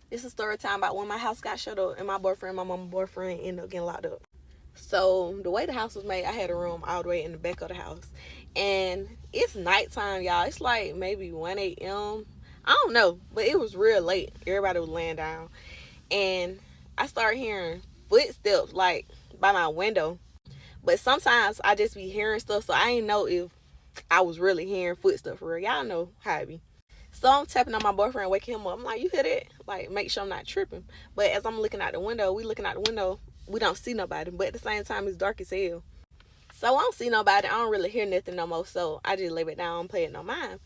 This is a story time about when my house got shut up and my boyfriend, my mama boyfriend, ended up getting locked up. So the way the house was made, I had a room all the way in the back of the house. And it's nighttime, y'all. It's like maybe 1 a.m. I don't know, but it was real late. Everybody was laying down. And I started hearing footsteps like by my window. But sometimes I just be hearing stuff, so I didn't know if I was really hearing footsteps for real. Y'all know how it be. So I'm tapping on my boyfriend, waking him up. I'm like, you hear that? Like, make sure I'm not tripping. But as I'm looking out the window, we don't see nobody. But at the same time, it's dark as hell. So I don't see nobody. I don't really hear nothing no more. So I just lay it down and play it no mind.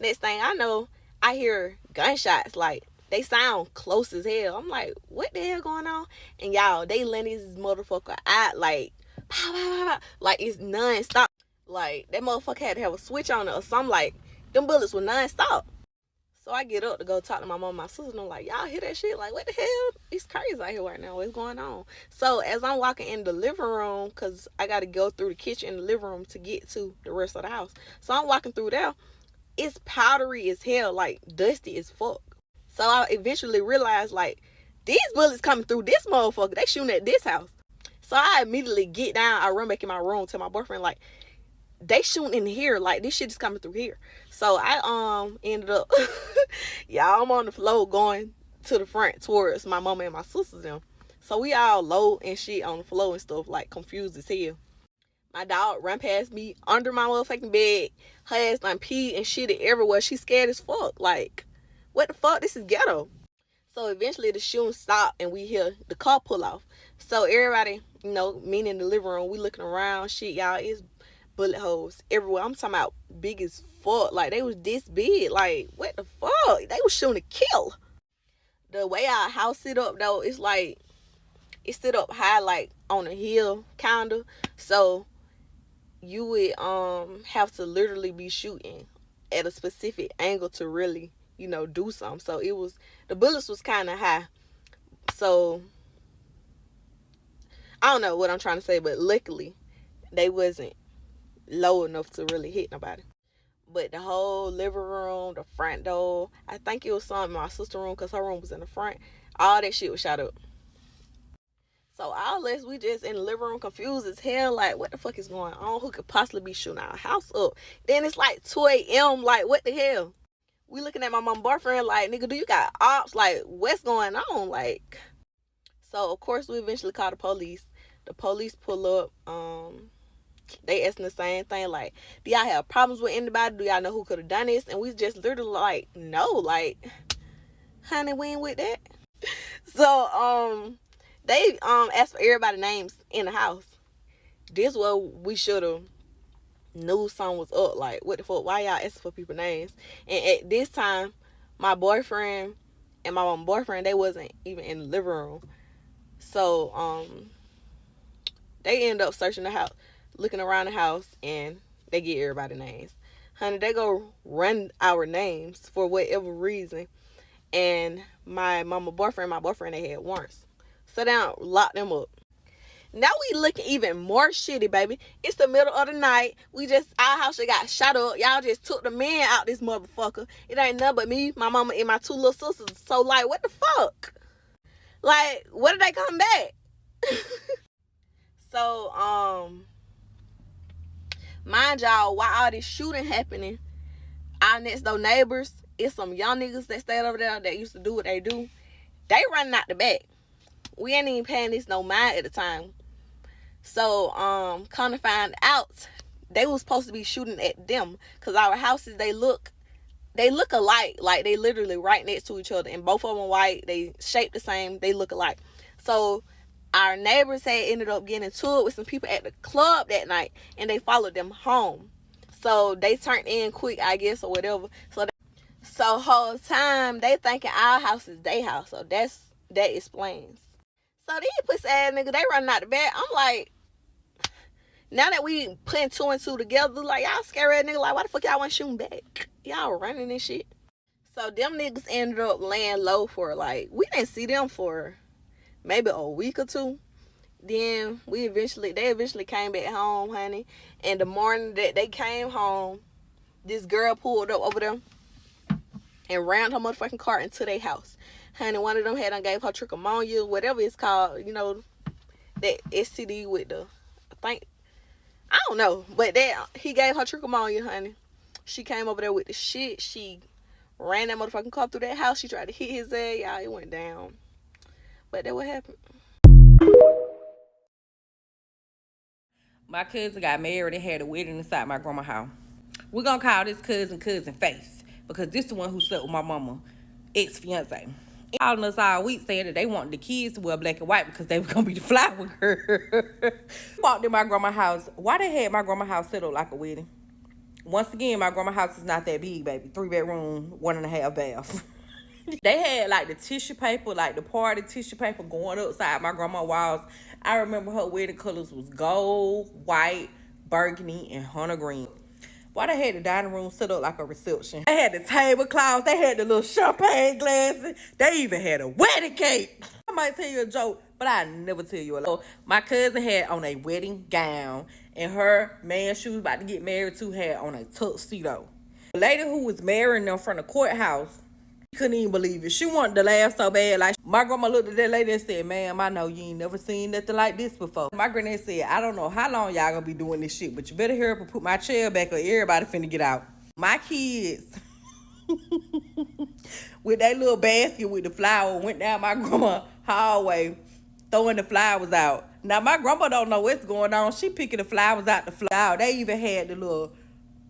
Next thing I know, I hear gunshots. Like, they sound close as hell. I'm like, what the hell going on? And y'all, they let this motherfucker out like, pow, pow, pow, pow. Like, it's non-stop. Like, that motherfucker had to have a switch on it or something. Like, them bullets were non-stop. So I get up to go talk to my mom and my sister, and I'm like, y'all hear that shit? Like, what the hell? It's crazy out here right now. What's going on? So as I'm walking in the living room, because I got to go through the kitchen and the living room to get to the rest of the house. So I'm walking through there. It's powdery as hell, like dusty as fuck. So I eventually realized, like, these bullets coming through this motherfucker. They shooting at this house. So I immediately get down. I run back in my room to my boyfriend, like, they shooting in here, like this shit is coming through here. So I ended up y'all, I'm on the floor going to the front towards my mama and my sisters them. So we all low and shit on the floor and stuff, like confused as hell. My dog run past me under my motherfucking bed. Her ass done pee and shit everywhere. She scared as fuck. Like, what the fuck? This is ghetto. So eventually the shooting stopped and we hear the car pull off. So everybody, me in the living room, we looking around, shit, y'all, it's bullet holes everywhere. I'm talking about big as fuck. Like, they was this big. Like, what the fuck? They was shooting to kill. The way our house sit up though, it's like it sit up high, like on a hill kinda. So you would have to literally be shooting at a specific angle to really, do something. So the bullets was kinda high. So I don't know what I'm trying to say, but luckily they wasn't low enough to really hit nobody. But the whole living room, the front door, I think it was some in my sister's room because her room was in the front. All that shit was shot up. So all this, we just in the living room confused as hell. Like, what the fuck is going on? Who could possibly be shooting our house up? Then it's like 2 a.m. Like, what the hell? We looking at my mom boyfriend like, nigga, do you got ops? Like, what's going on? Like, so of course we eventually called the police. The police pull up. They asking the same thing, like, do y'all have problems with anybody? Do y'all know who could have done this? And we just literally like, no, like, honey, we ain't with that. So they asked for everybody's names in the house. This what we should have knew something was up. Like, what the fuck? Why y'all asking for people's names? And at this time, my boyfriend and my mom boyfriend, they wasn't even in the living room. So they end up searching the house, looking around the house, and they get everybody's names. Honey, they go run our names for whatever reason. And my boyfriend, they had warrants. So they lock them up. Now we looking even more shitty, baby. It's the middle of the night. Our house just got shot up. Y'all just took the man out this motherfucker. It ain't nothing but me, my mama, and my 2 little sisters. So, like, what the fuck? Like, when did they come back? So, mind y'all, while all this shooting happening, our next door neighbors, it's some young niggas that stayed over there that used to do what they do. They running out the back. We ain't even paying this no mind at the time. So, come to find out, they was supposed to be shooting at them, because our houses, they look alike. Like, they literally right next to each other, and both of them white. They shape the same. They look alike. So our neighbors had ended up getting into it with some people at the club that night, and they followed them home. So they turned in quick, I guess, or whatever. So whole time they thinking our house is their house. So that explains. So these pussy ass nigga, they running out the bed. I'm like, now that we putting 2 and 2 together, like, y'all scary ass nigga, like, why the fuck y'all want shooting back? Y'all running and shit. So them niggas ended up laying low for, like, we didn't see them for maybe a week or 2. Then they eventually came back home, honey. And the morning that they came home, this girl pulled up over there and rammed her motherfucking car into their house. Honey, one of them had done gave her trichomonia, whatever it's called, you know, that STD with the, I don't know, but that he gave her trichomonia, honey. She came over there with the shit. She ran that motherfucking car through that house. She tried to hit his ass. Y'all, it went down. But that what happened. My cousin got married and had a wedding inside my grandma's house. We're gonna call this cousin Face, because this the one who slept with my mama ex-fiance. Calling us all week saying that they wanted the kids to wear black and white because they were gonna be the flower girl. Walked in my grandma's house. Why they had my grandma's house set up like a wedding? Once again, my grandma's house is not that big, baby. 3-bedroom, 1.5 bath. They had like the tissue paper, like the party tissue paper going outside my grandma's walls. I remember her wedding colors was gold, white, burgundy, and hunter green. Why they had the dining room set up like a reception? They had the tablecloths. They had the little champagne glasses. They even had a wedding cake. I might tell you a joke, but I never tell you a lie. My cousin had on a wedding gown, and her man she was about to get married to had on a tuxedo. The lady who was marrying them from the courthouse, couldn't even believe it. She wanted to laugh so bad. Like, my grandma looked at that lady and said, "Ma'am, I know you ain't never seen nothing like this before." My granddad said, "I don't know how long y'all gonna be doing this shit, but you better hurry up and put my chair back or everybody finna get out." My kids, with that little basket with the flower, went down my grandma's hallway, throwing the flowers out. Now, my grandma don't know what's going on. She picking the flowers out the flower. They even had the little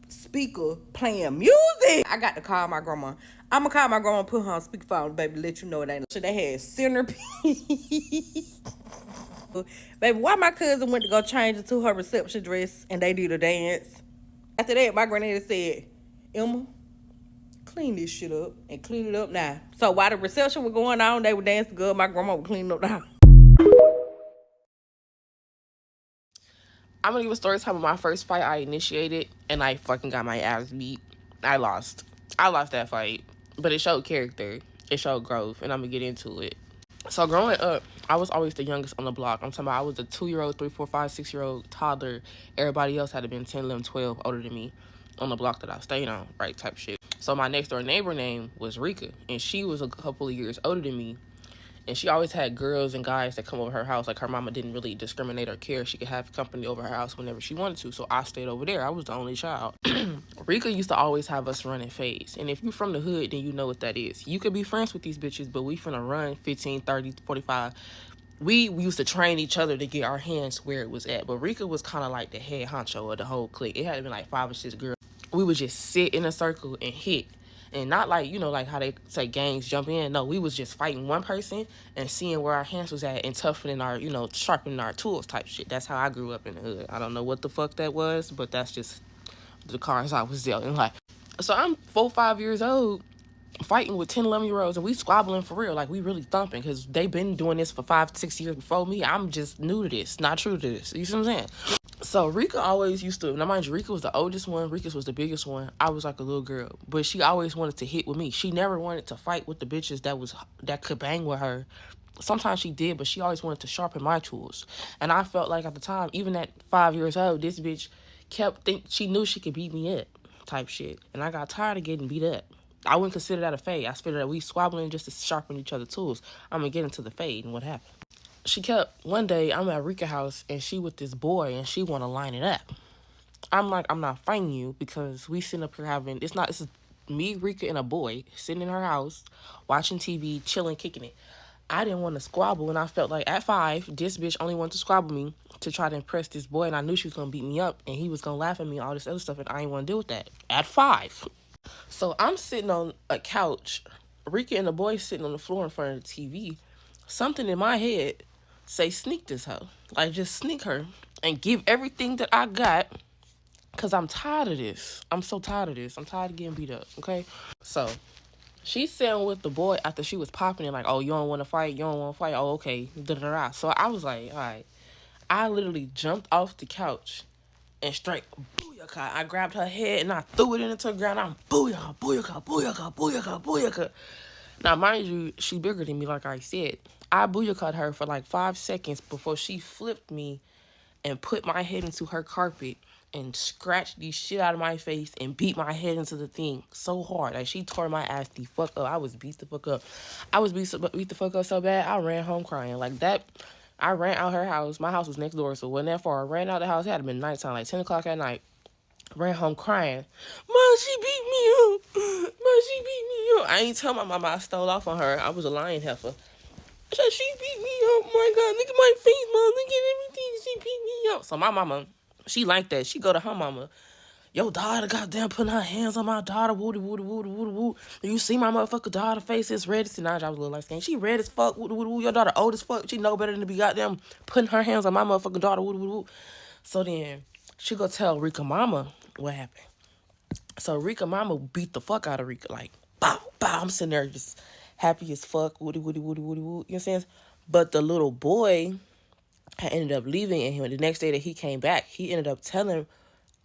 speaker playing music. I got to call my grandma. I'm gonna call my grandma and put her on speakerphone, baby, let you know it ain't. So they had centerpiece. Baby, why my cousin went to go change into her reception dress and they did a dance. After that, my granddaddy said, "Emma, clean this shit up and clean it up now." So while the reception was going on, they were dancing good. My grandma was cleaning up now. I'm gonna give a story time of my first fight I initiated, and I fucking got my ass beat. I lost that fight, but it showed character. It showed growth, and I'm gonna get into it. So growing up, I was always the youngest on the block. I'm talking about I was a 2-year-old, 3, 4, 5, 6-year-old toddler. Everybody else had to been 10, 11, 12 older than me on the block that I stayed on, right, type shit. So my next door neighbor name was Rika, and she was a couple of years older than me. And she always had girls and guys that come over her house. Like, her mama didn't really discriminate or care. She could have company over her house whenever she wanted to. So I stayed over there. I was the only child. Rika used to always have us running phase. And if you from the hood, then you know what that is. You could be friends with these bitches, but we finna run 15, 30, 45. We used to train each other to get our hands where it was at. But Rika was kind of like the head honcho of the whole clique. It had been like 5 or 6 girls. We would just sit in a circle and hit. And not like, you know, like how they say gangs jump in. No, we was just fighting one person and seeing where our hands was at and toughening our, you know, sharpening our tools type shit. That's how I grew up in the hood. I don't know what the fuck that was, but that's just the cards I was dealt in life. So I'm 4, 5 years old fighting with 10, 11-year-olds, and we squabbling for real. Like, we really thumping, because they been doing this for 5, 6 years before me. I'm just new to this, not true to this. You see what I'm saying? So Rika always used to, now mind you, Rika was the oldest one, Rika was the biggest one. I was like a little girl, but she always wanted to hit with me. She never wanted to fight with the bitches that could bang with her. Sometimes she did, but she always wanted to sharpen my tools. And I felt like at the time, even at 5 years old, this bitch she knew she could beat me up type shit. And I got tired of getting beat up. I wouldn't consider that a fade. I figured that we squabbling just to sharpen each other's tools. I'm gonna get into the fade and what happened. One day I'm at Rika's house and she with this boy and she want to line it up. I'm like, I'm not fighting you because we sitting up here this is me, Rika, and a boy sitting in her house, watching TV, chilling, kicking it. I didn't want to squabble, and I felt like at 5, this bitch only wanted to squabble me to try to impress this boy, and I knew she was going to beat me up, and he was going to laugh at me, all this other stuff, and I didn't want to deal with that at 5. So I'm sitting on a couch, Rika and the boy sitting on the floor in front of the TV. Something in my head say, sneak this hoe. Like, just sneak her and give everything that I got, because I'm tired of this. I'm so tired of this. I'm tired of getting beat up, okay? So she's sitting with the boy after she was popping it, like, oh, you don't want to fight? You don't want to fight? Oh, okay. Da-da-da. So I was like, all right. I literally jumped off the couch and straight booyaka. I grabbed her head and I threw it into the ground. I'm booyaka, booyaka, booyaka, booyaka, booyaka. Now, mind you, she's bigger than me, like I said. I booyaka'd her for like 5 seconds before she flipped me and put my head into her carpet and scratched the shit out of my face and beat my head into the thing so hard. Like, she tore my ass the fuck up. I was beat the fuck up. I was beat the fuck up so bad, I ran home crying. Like, that, I ran out her house. My house was next door, so it wasn't that far. I ran out the house. It had been nighttime, like 10 o'clock at night. Ran home crying. Mom, she beat me up. Mom, she beat me up. I ain't tell my mama I stole off on her. I was a lying heifer. So she beat me up. Oh my God, look at my face, Mom. Look at everything. She beat me up. So my mama, she like that. She go to her mama. Yo, daughter, goddamn, putting her hands on my daughter. Woody, woody, woody, woody, woody. You see my motherfucker daughter face is red. See, now I was a little light skin. She red as fuck. Woody, woody, woody. Your daughter old as fuck. She know better than to be goddamn putting her hands on my motherfucking daughter. Woody, woody, woody. So then she go tell Rika mama what happened. So Rika mama beat the fuck out of Rika. Like, bow, bow. I'm sitting there just happy as fuck. Woody, woody, woody, woody, woody. You know what I'm saying? But the little boy had ended up leaving, and the next day that he came back, he ended up telling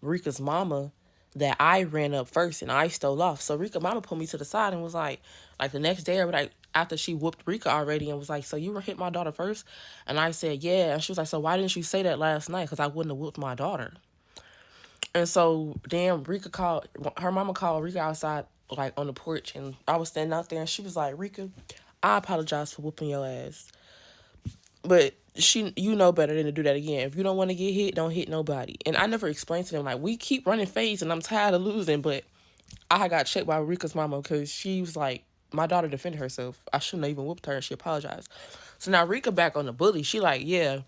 Rika's mama that I ran up first and I stole off. So Rika mama put me to the side and was like the next day, or like after she whooped Rika already, and was like, so you hit my daughter first? And I said, yeah. And she was like, so why didn't you say that last night? Because I wouldn't have whooped my daughter. And so then her mama called Rika outside, like on the porch, and I was standing out there, and she was like, Rika, I apologize for whooping your ass, but you know better than to do that again. If you don't want to get hit, don't hit nobody. And I never explained to them, like, we keep running fades and I'm tired of losing, but I got checked by Rika's mama because she was like, my daughter defended herself. I shouldn't have even whooped her, and she apologized. So now Rika back on the bully. She like, yeah,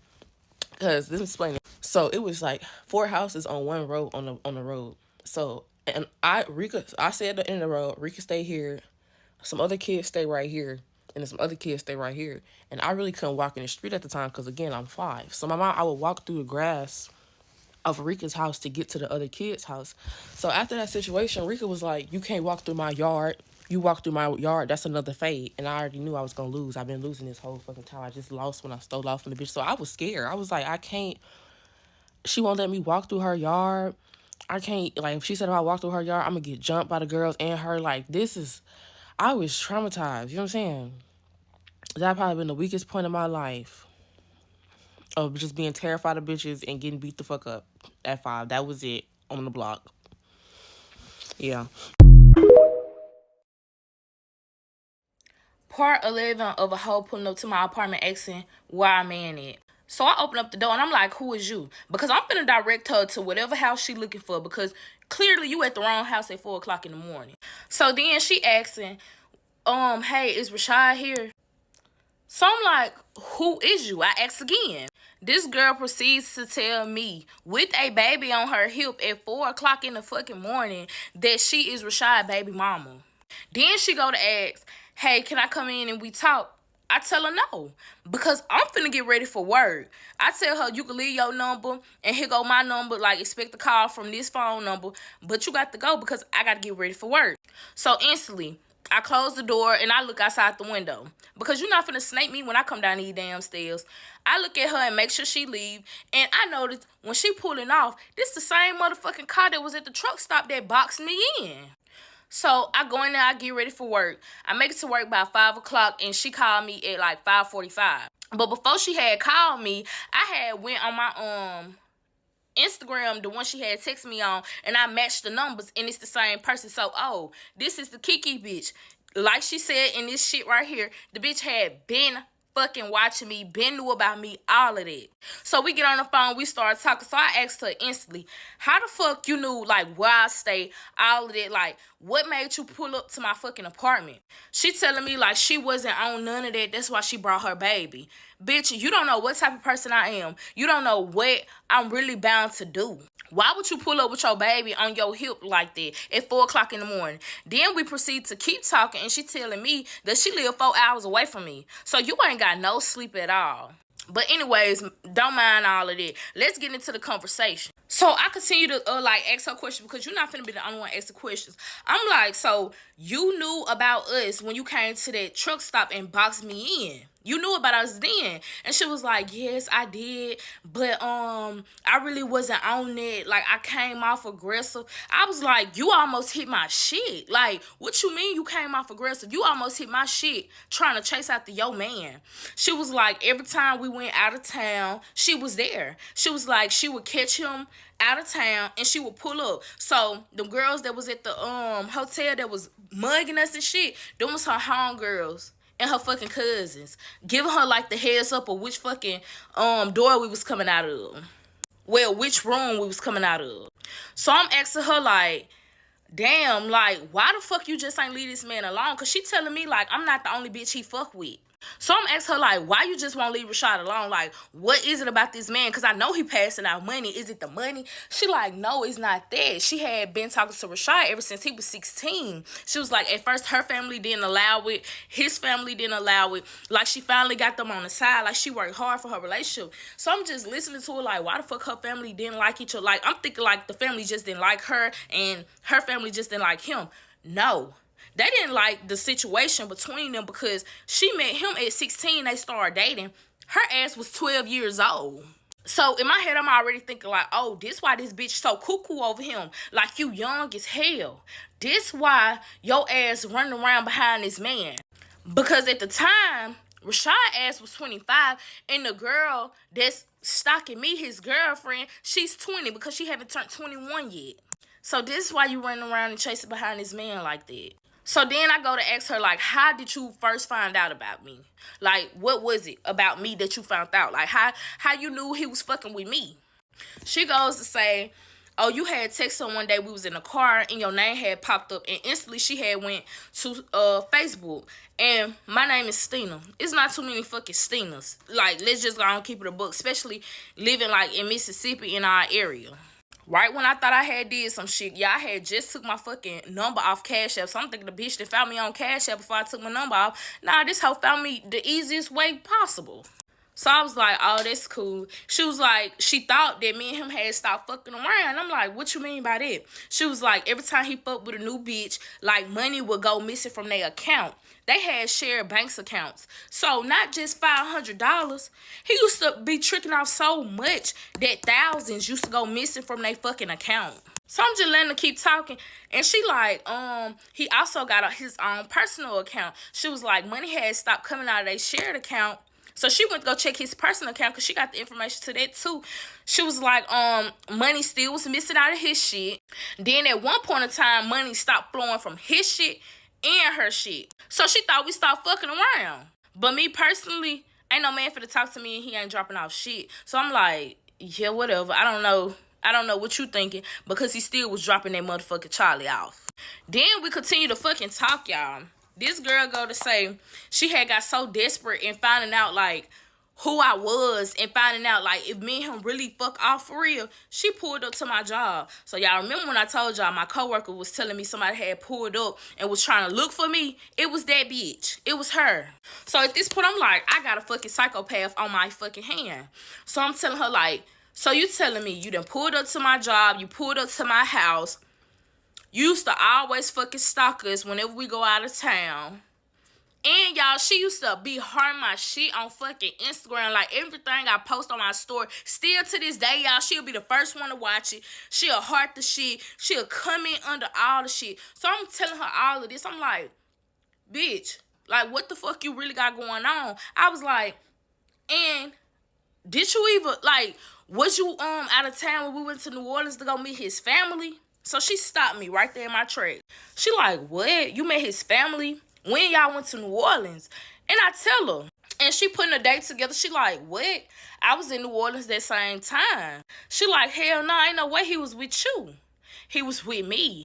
because this is explaining. So it was like 4 houses on one road on the road. So, and I said at the end of the road, Rika stay here, some other kids stay right here, and then some other kids stay right here. And I really couldn't walk in the street at the time because, again, I'm 5. So I would walk through the grass of Rika's house to get to the other kid's house. So after that situation, Rika was like, you can't walk through my yard. You walk through my yard, that's another fade. And I already knew I was going to lose. I've been losing this whole fucking time. I just lost when I stole off from the bitch. So I was scared. I was like, I can't. She won't let me walk through her yard. I can't. Like, if she said if I walk through her yard, I'm going to get jumped by the girls and her. Like, I was traumatized. You know what I'm saying? That probably been the weakest point of my life. Of just being terrified of bitches and getting beat the fuck up at 5. That was it on the block. Yeah. Part 11 of a hoe pulling up to my apartment asking where I'm in it. So I open up the door and I'm like, who is you? Because I'm finna direct her to whatever house she looking for, because clearly you at the wrong house at 4 o'clock in the morning. So then she asking, hey, is Rashad here? So I'm like, who is you? I ask again. This girl proceeds to tell me, with a baby on her hip at 4 o'clock in the fucking morning, that she is Rashad's baby mama. Then she go to ask, hey, can I come in and we talk? I tell her no, because I'm finna get ready for work. I tell her, you can leave your number, and here go my number, like, expect a call from this phone number, but you got to go because I got to get ready for work. So instantly, I close the door and I look outside the window, because you're not finna snake me when I come down these damn stairs. I look at her and make sure she leave, and I notice when she pulling off, this the same motherfucking car that was at the truck stop that boxed me in. So I go in there, I get ready for work. I make it to work by 5 o'clock, and she called me at like 5:45. But before she had called me, I had went on my Instagram, the one she had texted me on, and I matched the numbers, and it's the same person. So, this is the Kiki bitch. Like she said in this shit right here, the bitch had been fucking watching me, been knew about me, all of that. So we get on the phone, we start talking. So I asked her instantly, how the fuck you knew, like, where I stay, all of that? Like, what made you pull up to my fucking apartment? She telling me, like, she wasn't on none of that. That's why she brought her baby. Bitch, you don't know what type of person I am. You don't know what I'm really bound to do. Why would you pull up with your baby on your hip like that at 4 o'clock in the morning? Then we proceed to keep talking, and she telling me that she live 4 hours away from me. So you ain't got no sleep at all. But anyways, don't mind all of that. Let's get into the conversation. So I continue to ask her questions, because you're not finna be the only one asking questions. I'm like, so you knew about us when you came to that truck stop and boxed me in. You knew about us then. And she was like, yes, I did. But I really wasn't on it. Like, I came off aggressive. I was like, you almost hit my shit. Like, what you mean you came off aggressive? You almost hit my shit trying to chase after your man. She was like, every time we went out of town, she was there. She was like, she would catch him out of town and she would pull up. So the girls that was at the hotel that was mugging us and shit, them was her homegirls and her fucking cousins, giving her like the heads up of which fucking door we was coming out of. Well, which room we was coming out of. So I'm asking her like, damn, like, why the fuck you just ain't leave this man alone? Cause she telling me like I'm not the only bitch he fuck with. So I'm asking her like, why you just won't leave Rashad alone? Like, what is it about this man? Because I know he passing out money. Is it the money? She like, no, it's not that. She had been talking to Rashad ever since he was 16. She was like, at first her family didn't allow it. His family didn't allow it. Like, she finally got them on the side. Like, she worked hard for her relationship. So I'm just listening to her like, why the fuck her family didn't like each other? Like, I'm thinking like the family just didn't like her and her family just didn't like him. No. They didn't like the situation between them because she met him at 16. They started dating. Her ass was 12 years old. So in my head, I'm already thinking like, oh, this why this bitch so cuckoo over him. Like, you young as hell. This why your ass running around behind this man. Because at the time, Rashad ass was 25. And the girl that's stalking me, his girlfriend, she's 20 because she haven't turned 21 yet. So this is why you running around and chasing behind this man like that. So then I go to ask her, like, how did you first find out about me? Like, what was it about me that you found out? Like, how you knew he was fucking with me? She goes to say, oh, you had text her one day, we was in a car, and your name had popped up, and instantly she had went to Facebook, and my name is Stina. It's not too many fucking Stinas. Like, let's just go and keep it a book, especially living, like, in Mississippi in our area. Right when I thought I had did some shit, yeah, I had just took my fucking number off Cash App. So I'm thinking the bitch that found me on Cash App before I took my number off. Nah, this hoe found me the easiest way possible. So I was like, oh, that's cool. She was like, she thought that me and him had stopped fucking around. I'm like, what you mean by that? She was like, every time he fucked with a new bitch, like, money would go missing from their account. They had shared banks accounts. So not just $500. He used to be tricking off so much that thousands used to go missing from their fucking account. So I'm just letting her keep talking. And she like, he also got his own personal account. She was like, money had stopped coming out of their shared account. So she went to go check his personal account because she got the information to that too. She was like, money still was missing out of his shit. Then at one point in time, money stopped flowing from his shit and her shit. So she thought we stopped fucking around. But me personally, ain't no man finna talk to me and he ain't dropping off shit. So I'm like, yeah, whatever. I don't know what you thinking, because he still was dropping that motherfucking Charlie off. Then we continue to fucking talk, y'all. This girl go to say she had got so desperate in finding out, like, who I was and finding out, like, if me and him really fuck off for real, she pulled up to my job. So y'all remember when I told y'all my coworker was telling me somebody had pulled up and was trying to look for me? It was that bitch. It was her. So at this point, I'm like, I got a fucking psychopath on my fucking hand. So I'm telling her, like, so you telling me you done pulled up to my job, you pulled up to my house, you used to always fucking stalk us whenever we go out of town. And y'all, she used to be hard my shit on fucking Instagram. Like, everything I post on my story, still to this day, y'all, she'll be the first one to watch it. She'll heart the shit. She'll comment under all the shit. So I'm telling her all of this. I'm like, bitch, like, what the fuck you really got going on? I was like, and did you even, like, was you out of town when we went to New Orleans to go meet his family? So she stopped me right there in my track. She like, what? You met his family when y'all went to New Orleans? And I tell her. And she putting a date together. She like, what? I was in New Orleans that same time. She like, hell no, ain't no way he was with you. He was with me.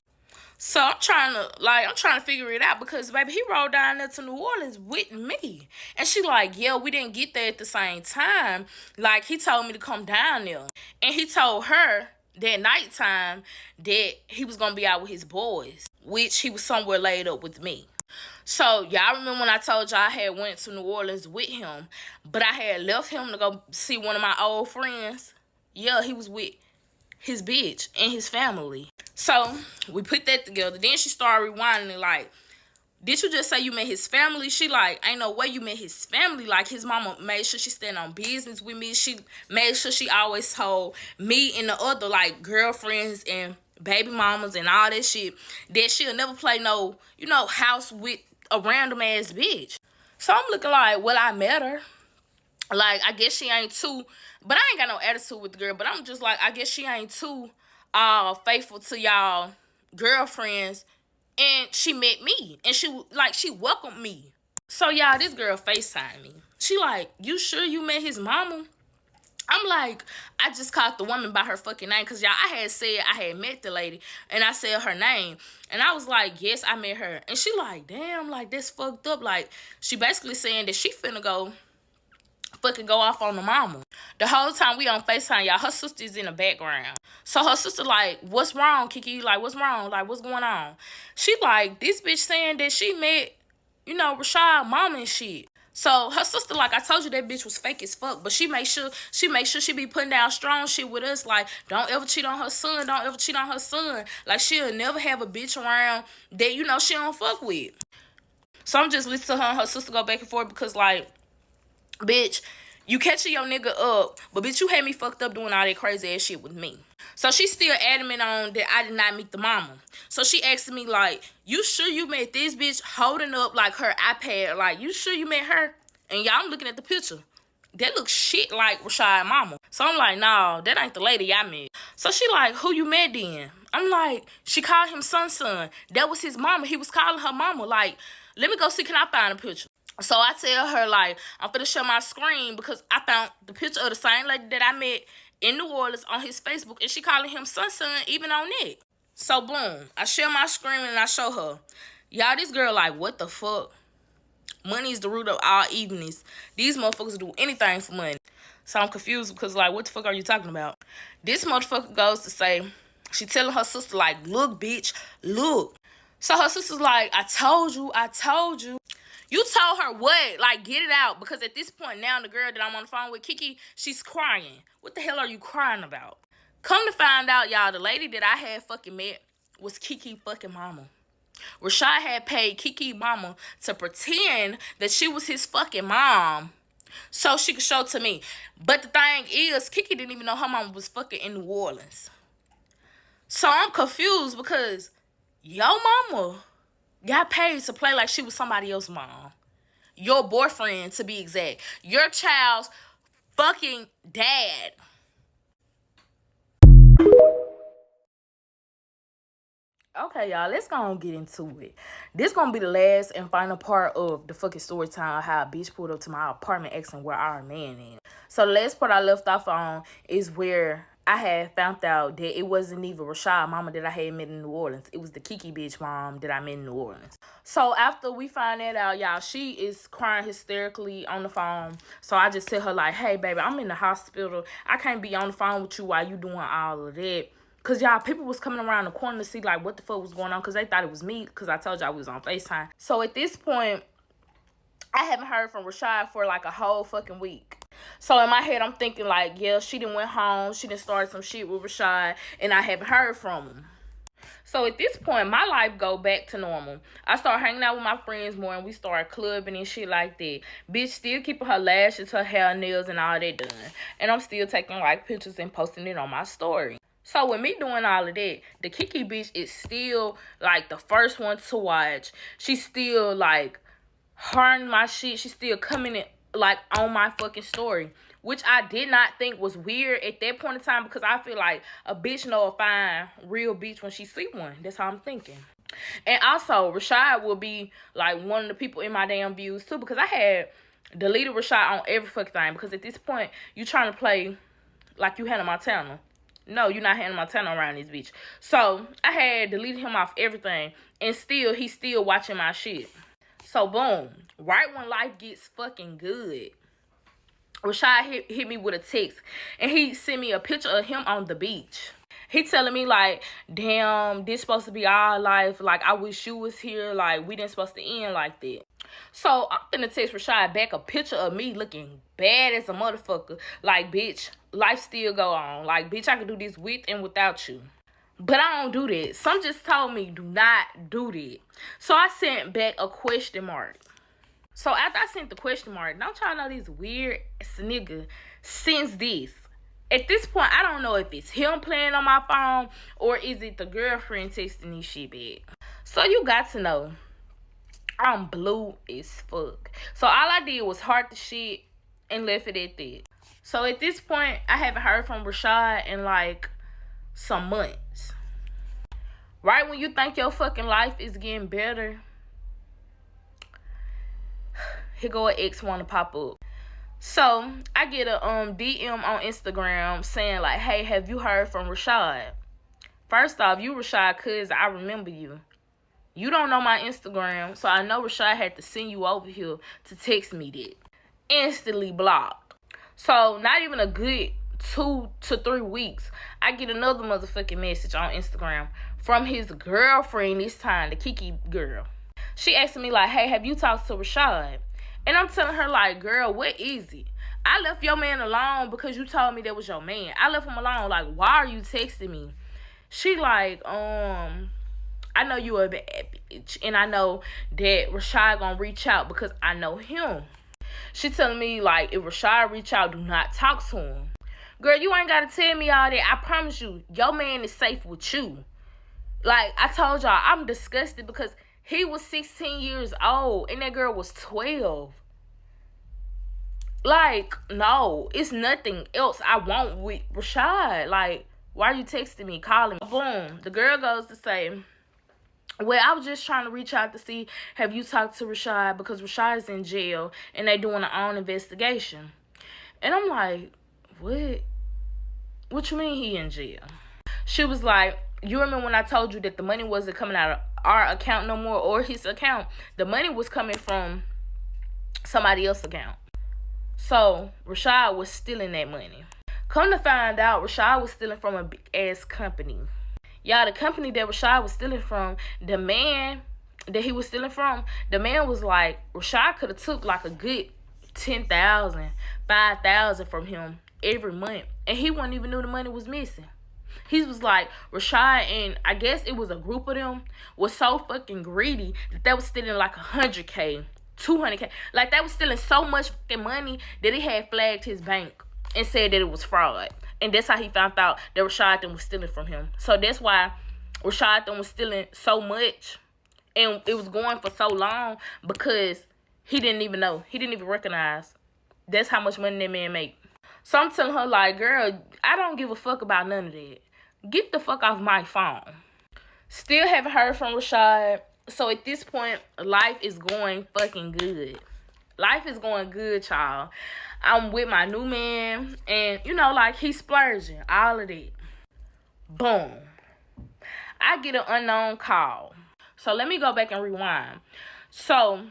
So I'm trying to figure it out, because, baby, he rode down there to New Orleans with me. And she like, yeah, we didn't get there at the same time. Like, he told me to come down there. And he told her that nighttime that he was going to be out with his boys, which he was somewhere laid up with me. So, y'all remember when I told y'all I had went to New Orleans with him, but I had left him to go see one of my old friends? Yeah, he was with his bitch and his family. So, we put that together. Then she started rewinding, like, did you just say you met his family? She like, ain't no way you met his family. Like, his mama made sure she stand on business with me. She made sure she always told me and the other, like, girlfriends and baby mamas and all that shit that she'll never play no, you know, house with a random ass bitch. So I'm looking like, well, I met her. Like, I guess she ain't too, but I ain't got no attitude with the girl, but I'm just like, I guess she ain't too faithful to y'all girlfriends. And she met me. And she welcomed me. So, y'all, this girl FaceTimed me. She like, you sure you met his mama? I'm like, I just called the woman by her fucking name. Because, y'all, I had said I had met the lady. And I said her name. And I was like, yes, I met her. And she like, damn, like, that's fucked up. Like, she basically saying that she finna fucking go off on the mama. The whole time we on FaceTime, y'all, her sister's in the background. So her sister like, what's wrong, Kiki? Like, what's wrong? Like, what's going on? She like, this bitch saying that she met, you know, Rashad mama and shit. So her sister like, I told you that bitch was fake as fuck, but she make sure she be putting down strong shit with us. Like, don't ever cheat on her son. Don't ever cheat on her son. Like, she'll never have a bitch around that, you know, she don't fuck with. So I'm just listening to her and her sister go back and forth because, like, bitch, you catching your nigga up, but bitch, you had me fucked up doing all that crazy ass shit with me. So she's still adamant on that I did not meet the mama. So she asked me like, you sure you met this bitch holding up like her iPad? Like, you sure you met her? And y'all, I'm looking at the picture. That looks shit like Rashad mama. So I'm like, no, that ain't the lady I met. So she like, who you met then? I'm like, she called him son. That was his mama. He was calling her mama. Like, let me go see, can I find a picture? So I tell her, like, I'm finna share my screen because I found the picture of the same lady that I met in New Orleans on his Facebook, and she calling him son even on it. So, boom, I share my screen and I show her. Y'all, this girl like, what the fuck? Money is the root of all evilness. These motherfuckers do anything for money. So I'm confused because, like, what the fuck are you talking about? This motherfucker goes to say, she telling her sister, like, look, bitch, look. So her sister's like, I told you. You told her what? Like, get it out. Because at this point now, the girl that I'm on the phone with, Kiki, she's crying. What the hell are you crying about? Come to find out, y'all, the lady that I had fucking met was Kiki fucking mama. Rashad had paid Kiki mama to pretend that she was his fucking mom so she could show to me. But the thing is, Kiki didn't even know her mama was fucking in New Orleans. So I'm confused because your mama got paid to play like she was somebody else's mom. Your boyfriend, to be exact. Your child's fucking dad. Okay, y'all, let's go and get into it. This gonna be the last and final part of the fucking story time, how a bitch pulled up to my apartment asking where our man is. So the last part I left off on is where I had found out that it wasn't even Rashad mama that I had met in New Orleans. It was the Kiki bitch mom that I met in New Orleans. So after we find that out, y'all, she is crying hysterically on the phone. So I just tell her like, hey, baby, I'm in the hospital. I can't be on the phone with you while you doing all of that. Because, y'all, people was coming around the corner to see, like, what the fuck was going on. Because they thought it was me. Because I told y'all we was on FaceTime. So, at this point, I haven't heard from Rashad for, like, a whole fucking week. So, in my head, I'm thinking, like, yeah, she done went home. She done started some shit with Rashad. And I haven't heard from him. So, at this point, my life go back to normal. I start hanging out with my friends more. And we start clubbing and shit like that. Bitch still keeping her lashes, her hair, nails, and all that done. And I'm still taking, like, pictures and posting it on my story. So, with me doing all of that, the Kiki bitch is still, like, the first one to watch. She's still, like, hearing my shit. She's still coming in, like, on my fucking story. Which I did not think was weird at that point in time. Because I feel like a bitch know a fine, real bitch when she see one. That's how I'm thinking. And also, Rashad will be, like, one of the people in my damn views, too. Because I had deleted Rashad on every fucking thing. Because at this point, you trying to play like you Hannah Montana. No, you're not Hannah Montana around this bitch. So, I had deleted him off everything. And still, he's still watching my shit. So, boom. Right when life gets fucking good, Rashad hit me with a text. And he sent me a picture of him on the beach. He telling me, like, damn, this supposed to be our life. Like, I wish you was here. Like, we didn't supposed to end like that. So, I'm finna text Rashad back a picture of me looking bad as a motherfucker. Like, bitch, life still go on. Like, bitch, I can do this with and without you. But I don't do that. Some just told me do not do that. So I sent back a question mark. So after I sent the question mark, don't y'all know this weird nigga since this. At this point, I don't know if it's him playing on my phone or is it the girlfriend texting this shit back. So you got to know, I'm blue as fuck. So all I did was heart the shit and left it at that. So at this point, I haven't heard from Rashad in like some months. Right when you think your fucking life is getting better, here go an ex wanna pop up. So I get a DM on Instagram saying like, hey, have you heard from Rashad? First off, you Rashad, cause I remember you. You don't know my Instagram, so I know Rashad had to send you over here to text me that. Instantly blocked. So not even a good 2 to 3 weeks, I get another motherfucking message on Instagram from his girlfriend this time, the Kiki girl. She asked me like, hey, have you talked to Rashad? And I'm telling her like, girl, what is it? I left your man alone because you told me that was your man. I left him alone. Like, why are you texting me? She like, I know you a bad bitch. And I know that Rashad gonna reach out because I know him. She telling me like, if Rashad reach out, do not talk to him. Girl, you ain't gotta tell me all that. I promise you, your man is safe with you. Like, I told y'all, I'm disgusted because he was 16 years old and that girl was 12. Like, no, it's nothing else I want with Rashad. Like, why are you texting me, calling me? Boom. The girl goes to say, well, I was just trying to reach out to see, have you talked to Rashad? Because Rashad is in jail and they doing their own investigation. And I'm like, what? What you mean he in jail? She was like, you remember when I told you that the money wasn't coming out of our account no more or his account? The money was coming from somebody else's account. So Rashad was stealing that money. Come to find out, Rashad was stealing from a big ass company. Y'all, the company that Rashad was stealing from, the man that he was stealing from, the man was like, Rashad could have took like a good 10,000, 5,000 from him every month. And he wouldn't even know the money was missing. He was like, Rashad and I guess it was a group of them was so fucking greedy that they was stealing like 100K, 200K. Like they was stealing so much fucking money that he had flagged his bank and said that it was fraud. And that's how he found out that Rashad them was stealing from him. So that's why Rashad them was stealing so much and it was going for so long because he didn't even know. He didn't even recognize. That's how much money that man make. So I'm telling her like, girl, I don't give a fuck about none of that. Get the fuck off my phone. Still haven't heard from Rashad. So at this point, life is going fucking good. Life is going good, y'all. I'm with my new man. And, you know, like, he's splurging. All of that. Boom. I get an unknown call. So let me go back and rewind. So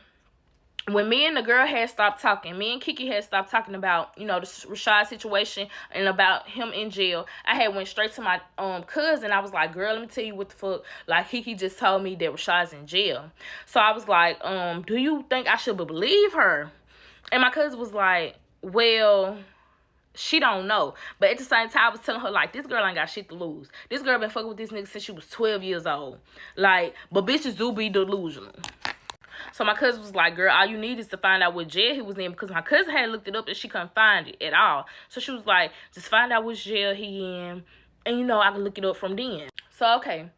when me and the girl had stopped talking, me and Kiki had stopped talking about, you know, the Rashad situation and about him in jail, I had went straight to my cousin. I was like, girl, let me tell you what the fuck. Like, Kiki just told me that Rashad's in jail. So I was like, do you think I should believe her? And my cousin was like, well, she don't know. But at the same time, I was telling her, like, this girl ain't got shit to lose. This girl been fucking with this nigga since she was 12 years old. Like, but bitches do be delusional. So my cousin was like, girl, all you need is to find out what jail he was in. Because my cousin had looked it up and she couldn't find it at all. So she was like, just find out which jail he in. And, you know, I can look it up from then. So, okay.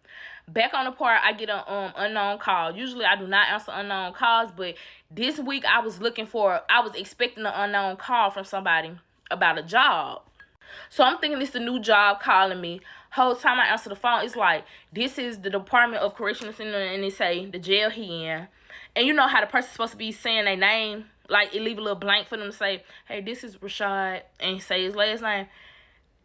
Back on the part, I get an unknown call. Usually, I do not answer unknown calls. But this week, I was expecting an unknown call from somebody about a job. So I'm thinking it's a new job calling me. Whole time I answer the phone, it's like, this is the Department of Correctional Center. And they say the jail he in. And you know how the person's supposed to be saying their name? Like, it leave a little blank for them to say, hey, this is Rashad, and say his last name.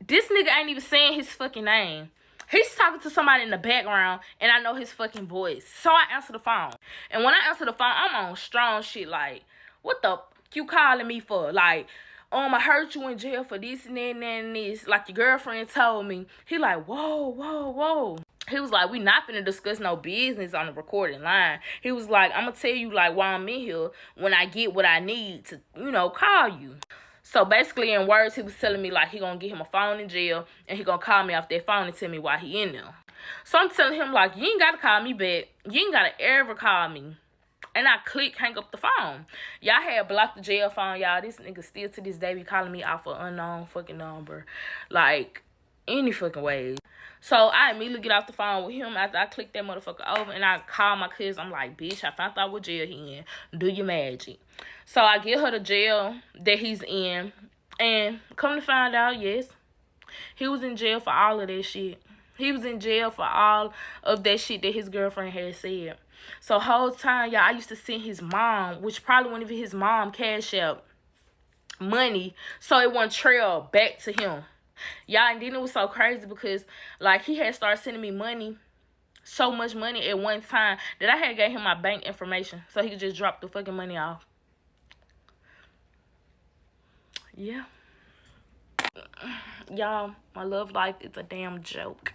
This nigga ain't even saying his fucking name. He's talking to somebody in the background, and I know his fucking voice. So I answer the phone. And when I answer the phone, I'm on strong shit like, what the fuck you calling me for? Like, I heard you in jail for this and that and this. Like, your girlfriend told me. He like, whoa, whoa, whoa. He was like, we not finna discuss no business on the recording line. He was like, I'm gonna tell you, like, why I'm in here when I get what I need to, you know, call you. So basically, in words, he was telling me, like, he gonna get him a phone in jail and he gonna call me off that phone and tell me why he in there. So I'm telling him, like, you ain't got to call me back. You ain't got to ever call me. And I hang up the phone. Y'all had blocked the jail phone, y'all. This nigga still to this day be calling me off an unknown fucking number. Like, any fucking way. So I immediately get off the phone with him after I click that motherfucker over. And I call my cousin. I'm like, bitch, I found out what jail he in. Do your magic. So I get her the jail that he's in. And come to find out, yes, he was in jail for all of that shit. He was in jail for all of that shit that his girlfriend had said. So whole time, y'all, I used to send his mom, which probably wouldn't even his mom, cash out money so it wouldn't trail back to him. Y'all, and then it was so crazy because, like, he had started sending me money, so much money at one time that I had gave him my bank information so he could just drop the fucking money off. Yeah. Y'all, my love life is a damn joke.